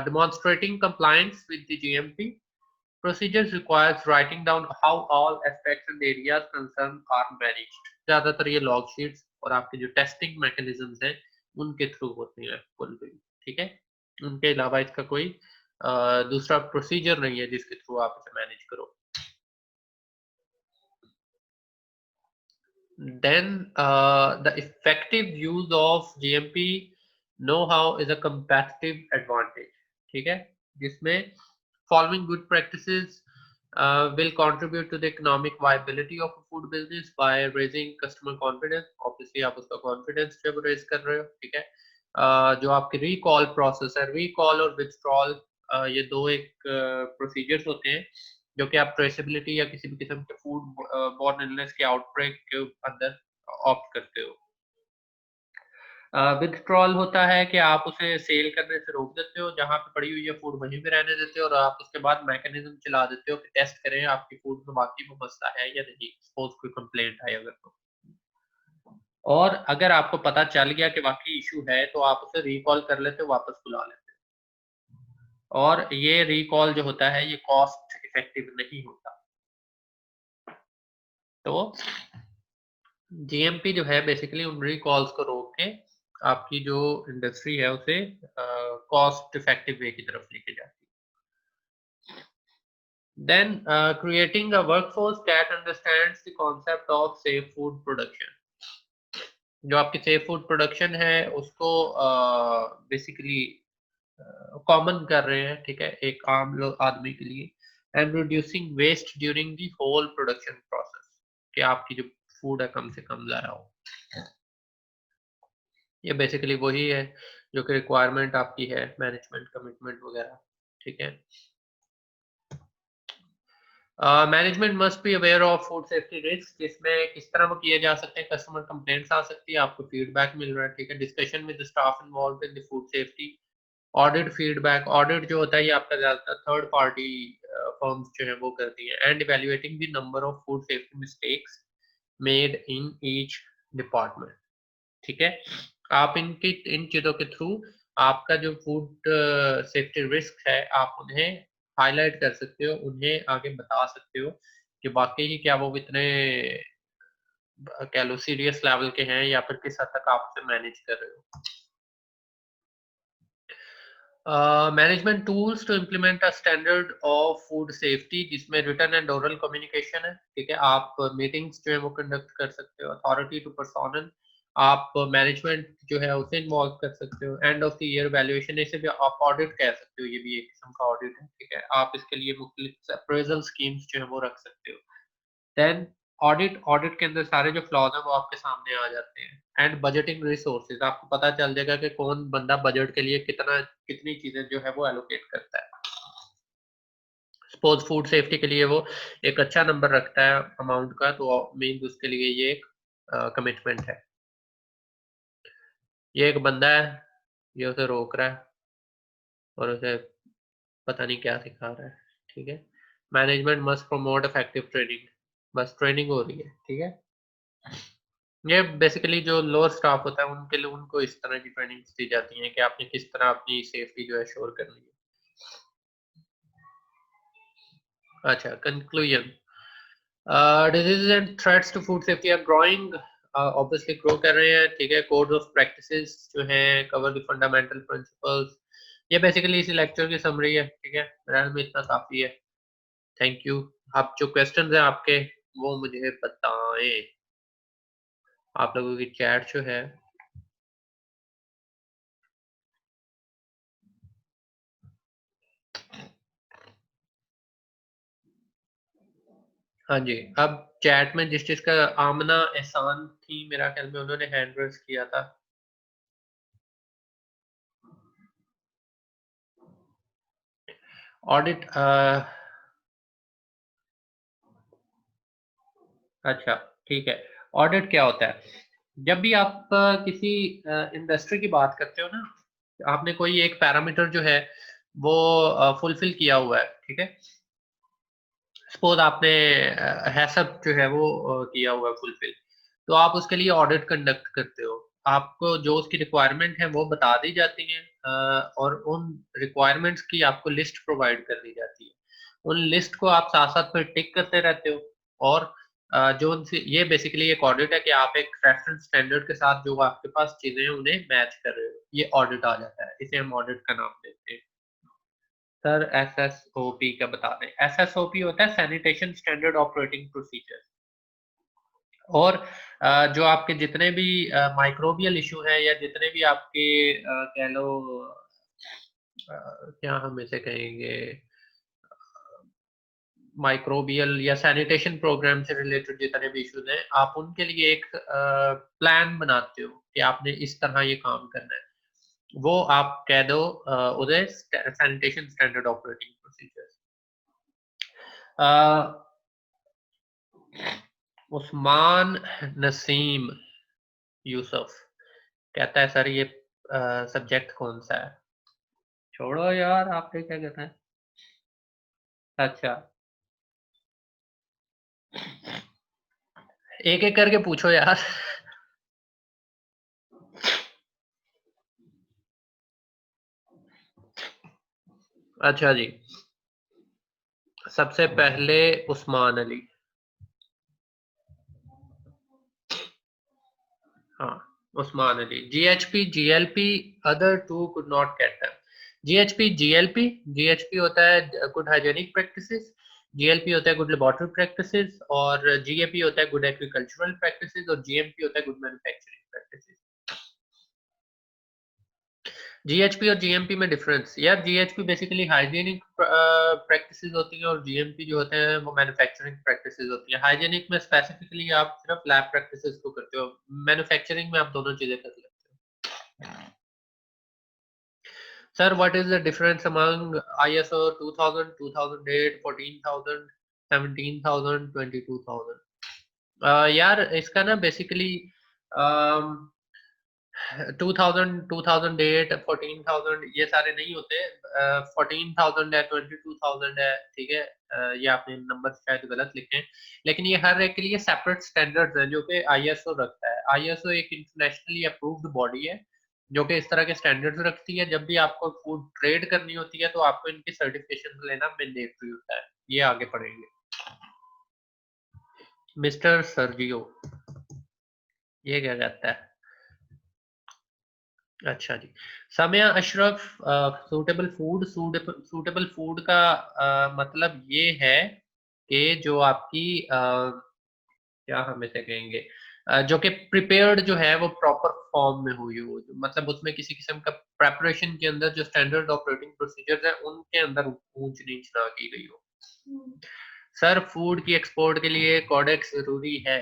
Demonstrating compliance with the GMP procedures requires writing down how all aspects and areas concern are managed. ज्यादातर ये लॉग शीट्स और आपके जो टेस्टिंग मैकेनिज्म्स हैं उनके थ्रू होते हैं फुल, ठीक है? उनके अलावा इसका कोई दूसरा प्रोसीजर नहीं है जिसके थ्रू आप इसे मैनेज करो। Then the effective use of GMP know-how is a competitive advantage. ठीक है, जिसमें following good practices will contribute to the economic viability of a food business by raising customer confidence. Obviously आप उसका confidence जब raise कर रहे हो, ठीक है? जो आपकी recall process है, recall और withdrawal, ये दो एक procedures होते हैं जो कि आप ट्रेसेबिलिटी या किसी भी किस्म के फूड बॉर्न इलनेस के आउटब्रेक के अंदर ऑप्ट करते हो। विथड्रॉल होता है कि आप उसे सेल करने से रोक देते हो, जहाँ पे पड़ी हुई है फूड वहीं पे रहने देते हो, और आप उसके बाद मैकेनिज्म चला देते हो कि टेस्ट करें आपकी फूड में वाक़ई वो मसला है या नहीं, सपोज़ कोई कंप्लेंट आई अगर तो। और अगर आपको पता चल गया कि वाक़ई इश्यू है, तो आप उसे रिकॉल कर लेते हो, वापस बुला लेते हो। और ये रिकॉल जो होता है, ये कॉस्ट इफेक्टिव नहीं होता। तो जीएमपी जो है बेसिकली उन रिकॉल्स को रोक के आपकी जो इंडस्ट्री है उसे कॉस्ट इफेक्टिव वे की तरफ लेके जाती है। Then creating a workforce that understands the concept of safe food production. जो आपकी सेफ फूड प्रोडक्शन है उसको बेसिकली कॉमन कर रहे हैं, ठीक है, एक आम लोग आदमी के लिए, and reducing waste during the whole production process, कि आपकी जो फूड है कम से कम ज़ाया हो। ये बेसिकली वही है जो कि रिक्वायरमेंट आपकी है, मैनेजमेंट कमिटमेंट वगैरह, ठीक है? Management must be aware of food safety risk, जिसमें किस तरह वो किए जा सकते हैं, कस्टमर कंप्लेंट्स आ सकती है, आपको फीडबैक मिल रहा है, ठीक है? Discussion with the staff involved in the food safety, audit feedback, audit जो होता है ये आपका ज़्यादातर थर्ड पार्टी फर्म्स जो है वो करती है, and evaluating the number of food safety mistakes made in each department, ठीक है? आप इनकी इन चीज़ों के थ्रू आपका जो फूड सेफ्टी रिस्क है, आप उन्हें हाइलाइट कर सकते हो, उन्हें आगे बता सकते हो कि वाक़ई ही क्या वो इतने कह लो सीरियस लेवल के हैं, या फिर किस हद तक आप उसे मैनेज कर रहे हो। Management tools to implement a standard of food safety, जिसमें रिटन एंड ओरल कम्युनिकेशन है, ठीक है? आप मीटिंग्स जो है वो कंडक्ट कर सकते हो, अथॉरिटी टू पर्सोनल, आप मैनेजमेंट जो है उसे इन्वॉल्व कर सकते हो, end of the year valuation, इसे भी आप ऑडिट कह सकते हो, ये भी एक किस्म का ऑडिट है, ठीक है? आप इसके लिए मुख्तलिफ अप्रेजल स्कीम्स जो है वो रख सकते हो। देन ऑडिट के अंदर सारे जो फ्लॉज हैं वो आपके सामने आ जाते हैं। एंड बजटिंग रिसोर्सेज, आपको पता चल जाएगा कि कौन बंदा बजट के लिए कितनी चीजें जो है वो एलोकेट करता है। सपोज फूड सेफ्टी के लिए वो एक अच्छा नंबर रखता है अमाउंट का, तो मीन उसके लिए ये एक कमिटमेंट है। ये एक बंदा है, ये उसे रोक रहा है और उसे पता नहीं क्या सिखा रहा है, ठीक है। Management must promote effective training, बस ट्रेनिंग हो रही है, ठीक है। ये बेसिकली जो लोअर स्टाफ होता है उनके लिए, उनको इस तरह की ट्रेनिंग दी जाती है कि आपने किस तरह अपनी सेफ्टी जो है श्योर करनी है। अच्छा, conclusion, disease and threats to food safety are growing, obviously grow कर रहे हैं, ठीक है। कोड ऑफ प्रैक्टिसेस जो है कवर द फंडामेंटल प्रिंसिपल्स। ये बेसिकली इसी लेक्चर की समरी है, ठीक है। मेरे ख्याल में इतना काफी है। Thank you. आप जो क्वेश्चंस हैं आपके, वो मुझे बताएं। आप लोगों की चैट जो है, हाँ जी। अब चैट में जिस चीज का आमना एहसान थी, मेरा ख्याल में उन्होंने हैंड रेज किया था। ऑडिट, अच्छा, ठीक है। ऑडिट क्या होता है? जब भी आप किसी इंडस्ट्री की बात करते हो ना, आपने कोई एक पैरामीटर जो है वो फुलफिल किया हुआ है, ठीक है। सपोज आपने हैसअप जो है वो किया हुआ है फुलफिल, तो आप उसके लिए ऑडिट कंडक्ट करते हो। आपको जो उसकी रिक्वायरमेंट है वो बता दी जाती है, और उन रिक्वायरमेंट्स की आपको लिस्ट प्रोवाइड कर दी जाती है। उन लिस्ट को आप साथ साथ फिर टिक करते रहते हो, और जो ये बेसिकली एक ऑडिट है कि आप एक रेफरेंस स्टैंडर्ड के साथ जो आपके पास चीजें हैं उन्हें मैच कर रहे हो, ये ऑडिट आ जाता है। इसे हम ऑडिट का नाम देते हैं। सर एसएसओपी का बता दें। एसएसओपी होता है सैनिटेशन स्टैंडर्ड ऑपरेटिंग प्रोसीजर। और जो आपके जितने भी माइक्रोबियल इशू है, या जितने भी आपके कह लो क्या हम इसे कहेंगे, माइक्रोबियल या सैनिटेशन प्रोग्राम से रिलेटेड जितने भी इश्यूज हैं, आप उनके लिए एक प्लान बनाते हो कि आपने इस तरह ये काम करना है। वो आप कह दो उदय sanitation standard operating procedure. Usman Naseem Yusuf कहता है, सर ये सब्जेक्ट कौन सा है? छोड़ो यार, आपने क्या कहना है? अच्छा, एक एक करके पूछो यार। अच्छा जी, सबसे पहले उस्मान अली। हाँ, Usman Ali. GHP GLP, other two could not get them. GHP GLP, GHP होता है गुड हाइजेनिक प्रैक्टिसेस, जीएलपी होता है गुड लेबोरेटरी प्रैक्टिसेस, और जीएपी होता है गुड एग्रीकल्चरल प्रैक्टिसेस, और जीएमपी होता है गुड मैन्युफैक्चरिंग प्रैक्टिसेस। जीएचपी और जीएमपी में डिफरेंस यार, जीएचपी बेसिकली हाइजीनिक प्रैक्टिसेस होती है, और जीएमपी जो होते हैं वो मैन्युफैक्चरिंग प्रैक्टिसेस होती है। हाइजीनिक में स्पेसिफिकली आप सिर्फ लैब प्रैक्टिसेस को करते हो, मैन्युफैक्चरिंग में आप दोनों चीजें कर लेते हो। Sir what is the difference among ISO 2000, 2008, 14000, 17000, 22000? यार इसका ना बेसिकली 2000, 2008, 14000 ये सारे नहीं होते। 14000 है, 22000 है, ठीक है। ये आपने नंबर शायद गलत लिखे हैं, लेकिन ये हर एक के लिए सेपरेट स्टैंडर्ड्स हैं जो कि आईएसओ रखता है। आईएसओ एक इंटरनेशनली अप्रूव्ड बॉडी है जो कि इस तरह के स्टैंडर्ड्स रखती है। जब भी आपको फूड ट्रेड करनी होती है तो आपको इनकी सर्टिफिकेशन लेना मैंडेटरी होता है। ये आगे पढ़ेंगे। मिस्टर सर्जियो, ये क्या कहता है? अच्छा जी, सामिया अशरफ, सूटेबल फूड का मतलब ये है कि जो आपकी क्या हम इसे कहेंगे, जो कि प्रिपेयर्ड जो है वो प्रॉपर फॉर्म में हुई हो, मतलब उसमें किसी किस्म का प्रेपरेशन के अंदर जो स्टैंडर्ड ऑपरेटिंग प्रोसीजर्स है उनके अंदर ऊंच नीच ना की गई हो। सर फूड की एक्सपोर्ट के लिए कोडेक्स जरूरी है।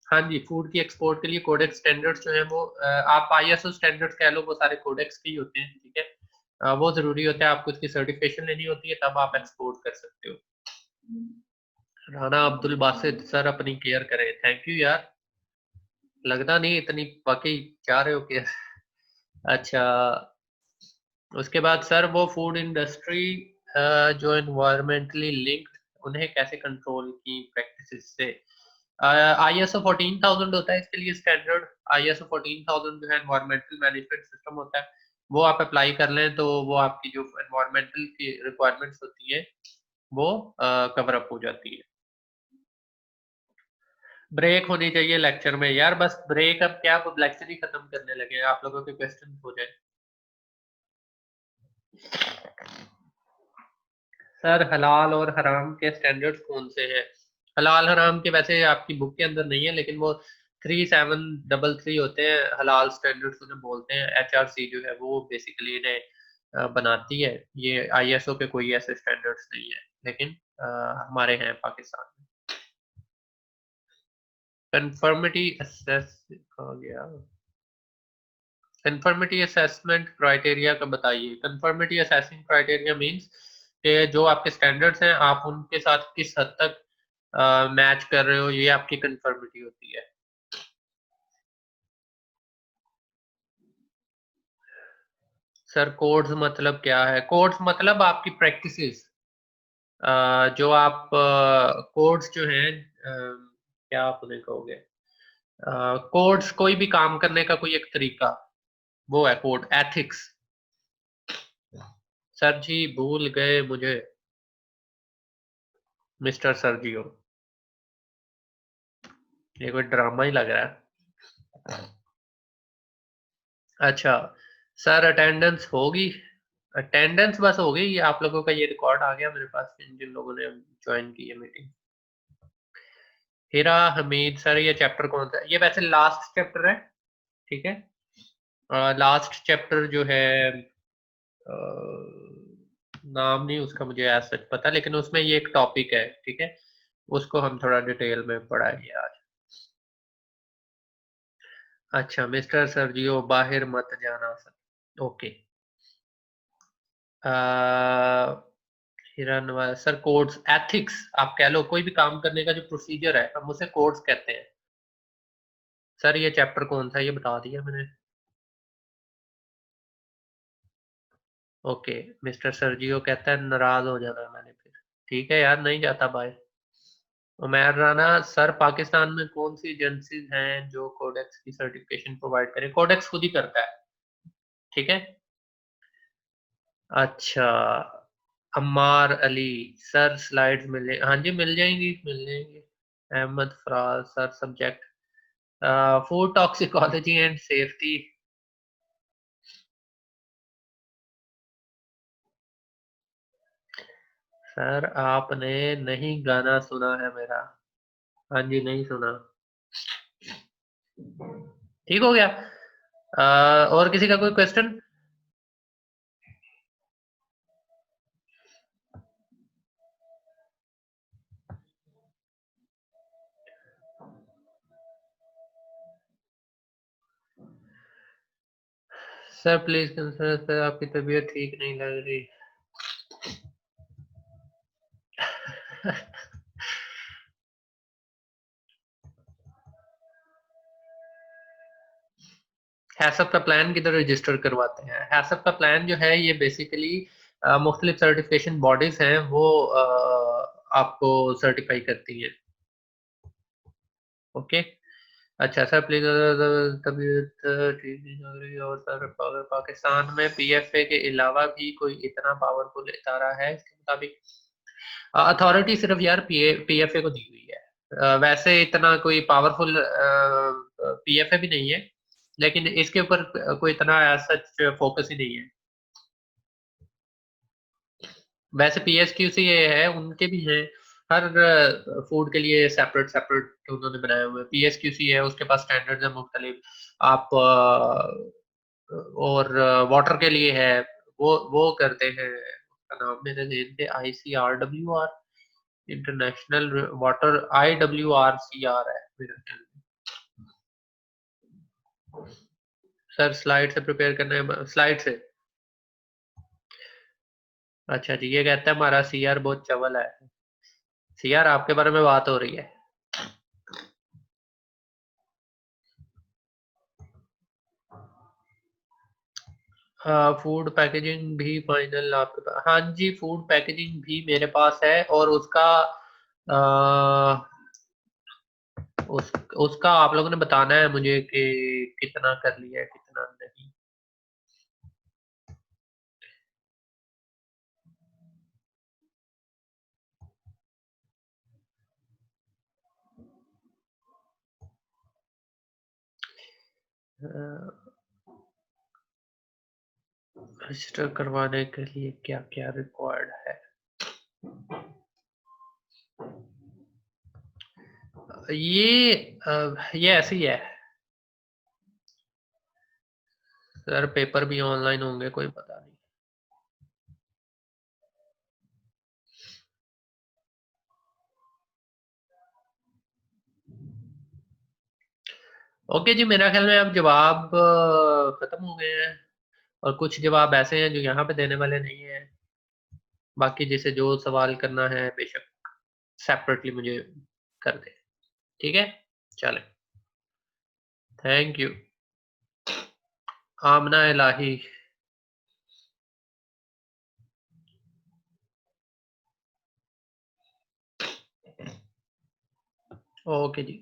हाँ जी, फूड की एक्सपोर्ट के लिए कोडेक्स स्टैंडर्ड्स जो है वो आप आईएसओ स्टैंडर्ड्स कह लो, वो सारे कोडेक्स के ही होते हैं, ठीक है। वो जरूरी होता है, आपको उसकी सर्टिफिकेशन लेनी होती है, तब आप एक्सपोर्ट कर सकते हो। राना अब्दुल बासित सर अपनी केयर करें। थैंक यू यार, लगता नहीं इतनी वाकई चाह रहे हो केयर। अच्छा, उसके बाद सर वो फूड इंडस्ट्री जो एनवायरमेंटली लिंक्ड, उन्हें कैसे कंट्रोल की प्रैक्टिसेस से। आईएसओ 14000 होता है इसके लिए स्टैंडर्ड। आईएसओ 14000 जो है एनवायरमेंटल मैनेजमेंट सिस्टम होता है, वो आप अप्लाई कर लें तो वो आपकी जो एनवायरमेंटल की रिक्वायरमेंट्स होती है वो कवर अप हो जाती है। ब्रेक होनी चाहिए लेक्चर में यार, बस ब्रेक, अब क्या आप लेक्चर ही खत्म करने लगे हैं, आप लोगों के क्वेश्चन हो जाए। सर हलाल और हराम के स्टैंडर्ड्स कौन से हैं? हलाल हराम के वैसे आपकी बुक के अंदर नहीं है, लेकिन वो 3733 होते हैं हलाल स्टैंडर्ड्स उन्हें बोलते हैं। एचआरसी जो है वो बेसिकली इन्हें बनाती है। ये आईएसओ के कोई ऐसे स्टैंडर्ड्स नहीं है, लेकिन हमारे हैं पाकिस्तान में। कंफर्मिटी असेस हो गया। कंफर्मिटी असेसमेंट क्राइटेरिया का बताइए। कंफर्मिटी असेसिंग क्राइटेरिया मींस कि जो आपके स्टैंडर्ड्स हैं आप उनके साथ किस हद तक मैच कर रहे हो, ये आपकी कंफर्मिटी होती है। सर कोड्स मतलब क्या है? कोड्स मतलब आपकी प्रैक्टिसेस, जो आप कोड्स जो हैं, क्या आप उन्हें कहोगे, कोड्स कोई भी काम करने का कोई एक तरीका, वो है कोड एथिक्स। सर जी भूल गए मुझे, मिस्टर सर्जियो, ये कोई ड्रामा ही लग रहा है। अच्छा सर, अटेंडेंस होगी। अटेंडेंस बस हो गई, आप लोगों का ये रिकॉर्ड आ गया मेरे पास, जिन जिन लोगों ने ज्वाइन की है मीटिंग। हिरा हमीद सर, ये चैप्टर कौन सा है? ये वैसे लास्ट चैप्टर है, ठीक है। लास्ट चैप्टर जो है, नाम नहीं उसका मुझे आज सच पता, लेकिन उसमें ये एक टॉपिक है, ठीक है। उसको हम थोड़ा डिटेल में पढ़ाएंगे आज। अच्छा मिस्टर सर्जियो बाहर मत जाना सर, ओके। हिरन सर, कोड्स एथिक्स आप कह लो, कोई भी काम करने का जो प्रोसीजर है हम उसे कोड्स कहते हैं। सर ये चैप्टर कौन सा, ये बता दिया मैंने। ओके, मिस्टर सर्जियो कहता है नाराज हो जाना मैंने फिर। ठीक है यार, नहीं जाता बाय। उमैर राना सर, पाकिस्तान में कौन सी एजेंसीज हैं जो कोडेक्स की सर्टिफिकेशन प्रोवाइड करें? कोडेक्स खुद ही करता है, ठीक है। अच्छा, अम्मार अली सर, स्लाइड्स मिले? हाँ जी मिल जाएंगी, मिल जाएंगी। Ahmad Faraz sir, subject food toxicology and safety. Sir आपने नहीं गाना सुना है मेरा? हाँ जी नहीं सुना। ठीक हो गया। और किसी का कोई question? Sir please consider, sir आपकी तबीयत ठीक नहीं लग रही। हैसअप का प्लान किधर रजिस्टर करवाते हैं? हैसअप का प्लान जो है ये बेसिकली मुख्तलिफ सर्टिफिकेशन बॉडीज हैं, वो आपको सर्टिफाई करती हैं। ओके। अच्छा सर प्लीज, तबीयत ठीक नहीं लग रही, और सर अगर पाकिस्तान में पीएफए के अलावा भी कोई इतना पावरफुल इदारा है इसके मुताबिक? अथॉरिटी सिर्फ यार पीएफए को दी हुई है। वैसे इतना कोई पावरफुल पीएफए भी नहीं है, लेकिन इसके ऊपर कोई इतना सच फोकस ही नहीं है। वैसे पीएसक्यूसी ये है, उनके भी हैं, हर फूड के लिए सेपरेट सेपरेट उन्होंने बनाए हुए। पीएसक्यूसी है, उसके पास स्टैंडर्ड्स है मुख्तलिफ। आप और वाटर के लिए है, वो करते हैं, उसका नाम मेरे ज़हन से ICRWR, इंटरनेशनल वाटर IWRCR है मेरा ख्याल में। सर स्लाइड से प्रिपेयर करना है, स्लाइड से। अच्छा जी, ये कहता है हमारा CR बहुत चवल है। CR आपके बारे में बात हो रही है। फूड पैकेजिंग भी फाइनल आपके पास? हाँ जी, फूड पैकेजिंग भी मेरे पास है, और उसका उसका आप लोगों ने बताना है मुझे कि कितना कर लिया है कितना नहीं। रजिस्टर करवाने के लिए क्या क्या रिक्वायर्ड है? ये ऐसे ही है सर, पेपर भी ऑनलाइन होंगे, कोई पता नहीं। ओके जी, मेरा ख्याल में अब जवाब खत्म हो गए हैं, और कुछ जवाब ऐसे हैं जो यहाँ पे देने वाले नहीं है। बाकी जिसे जो सवाल करना है बेशक सेपरेटली मुझे कर दे। ठीक है, चले, thank you. Amna Elahi. Okay ji.